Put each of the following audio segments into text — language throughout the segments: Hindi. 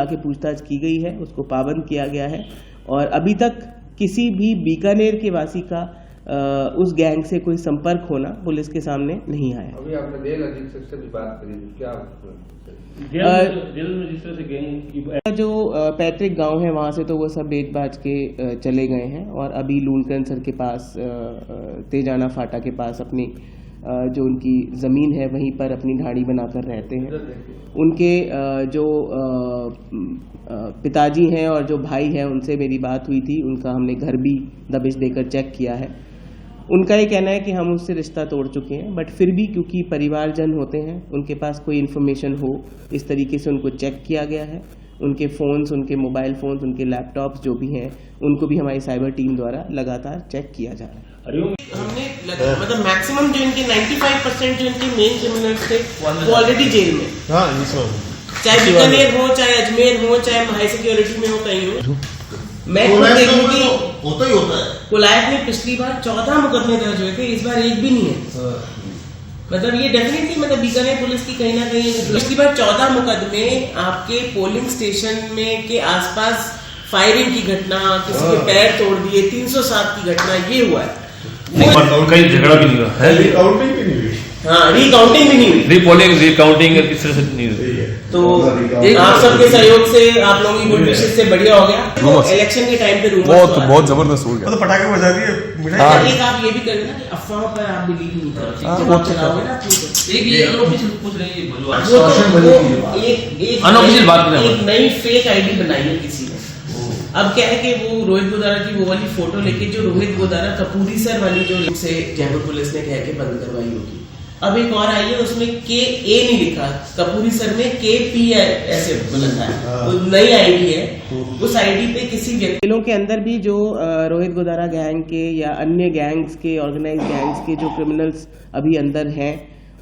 के पूछताछ की गई है, उसको पाबंद किया गया है और अभी तक किसी भी बीकानेर के वासी का उस गैंग से कोई संपर्क होना पुलिस के सामने नहीं आया। अभी आपने जेल अधीक्षक से भी बात करी, क्या जेल में जिस तरह से गैंग की जो पैतृक गांव है वहां से तो वो सब बेच बाज के चले गए हैं और अभी लूणकरण सर के पास तेजाना फाटा के पास अपनी जो उनकी ज़मीन है वहीं पर अपनी ढाणी बनाकर रहते हैं। उनके जो पिताजी हैं और जो भाई हैं उनसे मेरी बात हुई थी, उनका हमने घर भी दबिश देकर चेक किया है। उनका ये कहना है कि हम उससे रिश्ता तोड़ चुके हैं, बट फिर भी क्योंकि परिवारजन होते हैं, उनके पास कोई इन्फॉर्मेशन हो इस तरीके से उनको चेक किया गया है। उनके फ़ोन्स, उनके मोबाइल फ़ोन्स, उनके लैपटॉप्स जो भी हैं उनको भी हमारी साइबर टीम द्वारा लगातार चेक किया जा रहा है। हमने मतलब मैक्सिमम जो इनके 95% जो इनके मेन क्रिमिनल्स थे वो ऑलरेडी जेल में, चाहे बीकानेर हो, चाहे अजमेर हो, चाहे हाई सिक्योरिटी में हो, कहीं हो। मैं खुद देखूंगी होता ही होता है। कोलायत में पिछली बार 14 मुकदमे दर्ज हुए थे, इस बार एक भी नहीं है। मतलब ये डेफिनेटली मतलब बीकानेर पुलिस की कहीं ना कहीं पिछली बार 14 मुकदमे आपके पोलिंग स्टेशन में के आसपास फायरिंग की घटना, किसी के पैर तोड़ दिए, 307 की घटना ये हुआ है। कहीं झगड़ा भी नहीं हुआ है, रिकाउंटिंग भी नहीं हुई। हाँ, रिकाउंटिंग भी नहीं हुई, रीपोलिंग रिकाउंटिंग इस तरह से नहीं हुई। तो आप सबके सहयोग से, आप लोगों की गुड विशेस से बढ़िया हो गया। तो इलेक्शन के टाइम पे बहुत जबरदस्त हो गया। तो पटाखे बजा दिए। एक आप ये भी करें ना कि अफवाहों पर आप बिलीव नहीं करोगे, जब आप चलाओगे ना अनऑफिशियल बात एक नई फेक आईडी बनाई है किसी ने। अब क्या है कि वो रोहित गोदारा की वो वाली फोटो लेके जो रोहित गोदारा कपूरी सर वाली जो से जयपुर पुलिस ने कह के बंद करवाई होगी, अब एक और आई है उसमें KA नहीं लिखा, कपूरी सर में KP ऐसे लिखा है, वो नई आईडी है। उस आईडी पे किसी जेलों के अंदर भी जो रोहित गोदारा गैंग के या अन्य गैंग्स के, ऑर्गेनाइज गैंग्स के जो क्रिमिनल्स अभी अंदर हैं,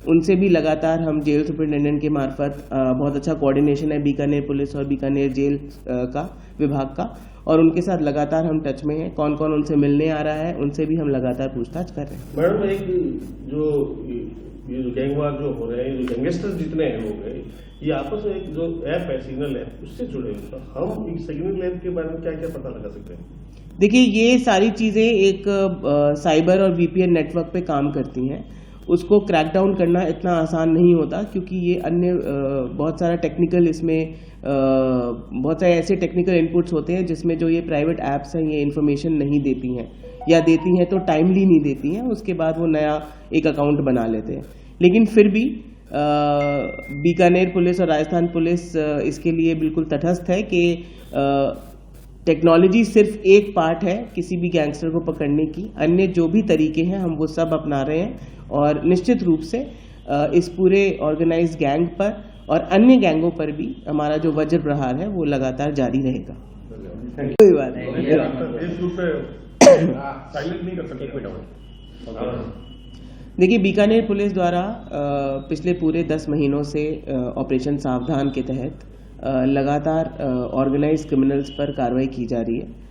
उनसे भी लगातार हम जेल सुपरिटेंडेंट के मार्फत बहुत अच्छा कोऑर्डिनेशन है बीकानेर पुलिस और बीकानेर जेल का विभाग का, और उनके साथ लगातार हम टच में हैं। कौन कौन उनसे मिलने आ रहा है उनसे भी हम लगातार पूछताछ कर रहे हैं। मैडम, एक जो ये जो गैंगवार जो हो रहे हैं, जो गैंगस्टर जितने हैं लोग हैं, ये आपस में एक जो ऐप है सिग्नल ऐप, उससे जुड़े हुए, तो हम इस सिग्नल ऐप के बारे में क्या क्या पता लगा सकते हैं? देखिए, ये सारी चीज़ें एक साइबर और VPN नेटवर्क पे काम करती हैं। उसको क्रैक डाउन करना इतना आसान नहीं होता क्योंकि ये अन्य बहुत सारा टेक्निकल इसमें बहुत सारे ऐसे टेक्निकल इनपुट्स होते हैं जिसमें जो ये प्राइवेट ऐप्स हैं ये इन्फॉर्मेशन नहीं देती हैं, या देती हैं तो टाइमली नहीं देती हैं, उसके बाद वो नया एक अकाउंट बना लेते हैं। लेकिन फिर भी बीकानेर पुलिस और राजस्थान पुलिस इसके लिए बिल्कुल तटस्थ है कि टेक्नोलॉजी सिर्फ एक पार्ट है किसी भी गैंगस्टर को पकड़ने की, अन्य जो भी तरीके हैं हम वो सब अपना रहे हैं और निश्चित रूप से इस पूरे ऑर्गेनाइज्ड गैंग पर और अन्य गैंगों पर भी हमारा जो वज्र प्रहार है वो लगातार जारी रहेगा। कोई बात नहीं। देखिए, बीकानेर पुलिस द्वारा पिछले पूरे 10 महीनों से ऑपरेशन सावधान के तहत लगातार ऑर्गेनाइज्ड क्रिमिनल्स पर कार्रवाई की जा रही है।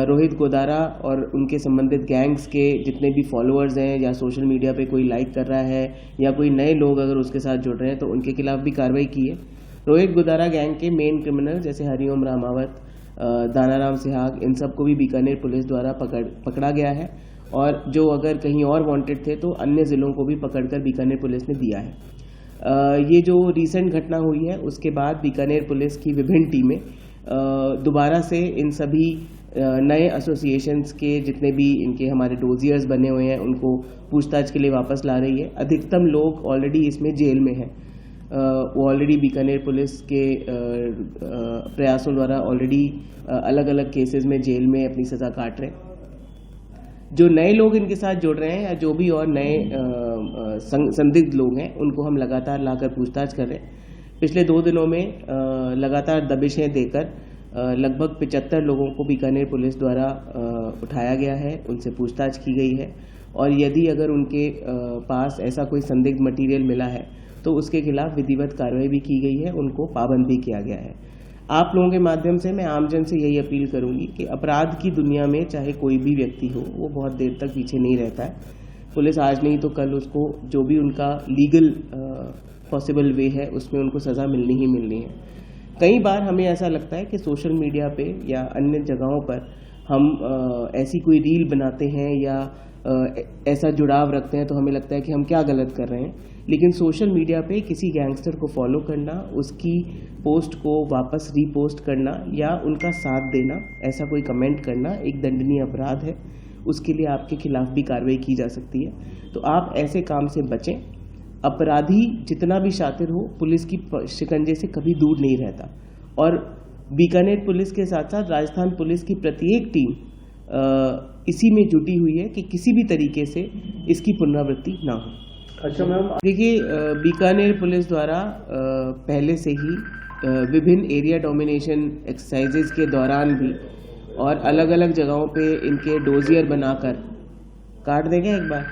रोहित गोदारा और उनके संबंधित गैंग्स के जितने भी फॉलोअर्स हैं या सोशल मीडिया पे कोई लाइक कर रहा है या कोई नए लोग अगर उसके साथ जुड़ रहे हैं तो उनके खिलाफ भी कार्रवाई की है। रोहित गोदारा गैंग के मेन क्रिमिनल जैसे हरिओम रामावत, दानाराम सिहाग, इन सबको भी बीकानेर पुलिस द्वारा पकड़ा गया है और जो अगर कहीं और वांटेड थे तो अन्य ज़िलों को भी पकड़कर बीकानेर पुलिस ने दिया है। ये जो रिसेंट घटना हुई है उसके बाद बीकानेर पुलिस की विभिन्न टीमें दोबारा से इन सभी नए एसोसिएशंस के जितने भी इनके हमारे डोजियर्स बने हुए हैं उनको पूछताछ के लिए वापस ला रही है। अधिकतम लोग ऑलरेडी इसमें जेल में हैं, वो ऑलरेडी बीकानेर पुलिस के प्रयासों द्वारा ऑलरेडी अलग अलग केसेस में जेल में अपनी सज़ा काट रहे हैं। जो नए लोग इनके साथ जुड़ रहे हैं या जो भी और नए संदिग्ध लोग हैं उनको हम लगातार लाकर पूछताछ कर रहे हैं। पिछले 2 दिनों में लगातार दबिशें देकर लगभग 75 लोगों को बीकानेर पुलिस द्वारा उठाया गया है, उनसे पूछताछ की गई है और यदि अगर उनके पास ऐसा कोई संदिग्ध मटेरियल मिला है तो उसके खिलाफ विधिवत कार्रवाई भी की गई है, उनको पाबंद भी किया गया है। आप लोगों के माध्यम से मैं आमजन से यही अपील करूंगी कि अपराध की दुनिया में चाहे कोई भी व्यक्ति हो वो बहुत देर तक पीछे नहीं रहता है। पुलिस आज नहीं तो कल उसको जो भी उनका लीगल पॉसिबल वे है उसमें उनको सज़ा मिलनी ही मिलनी है। कई बार हमें ऐसा लगता है कि सोशल मीडिया पे या अन्य जगहों पर हम ऐसी कोई रील बनाते हैं या ऐसा जुड़ाव रखते हैं तो हमें लगता है कि हम क्या गलत कर रहे हैं, लेकिन सोशल मीडिया पे किसी गैंगस्टर को फॉलो करना, उसकी पोस्ट को वापस रीपोस्ट करना या उनका साथ देना, ऐसा कोई कमेंट करना एक दंडनीय अपराध है। उसके लिए आपके खिलाफ भी कार्रवाई की जा सकती है। तो आप ऐसे काम से बचें। अपराधी जितना भी शातिर हो, पुलिस की शिकंजे से कभी दूर नहीं रहता। और बीकानेर पुलिस के साथ साथ राजस्थान पुलिस की प्रत्येक टीम इसी में जुटी हुई है कि किसी भी तरीके से इसकी पुनरावृत्ति ना हो। अच्छा मैम, देखिए, बीकानेर पुलिस द्वारा पहले से ही विभिन्न एरिया डोमिनेशन एक्सरसाइजेज के दौरान भी और अलग अलग जगहों पे इनके डोजियर बनाकर काट देंगे एक बार।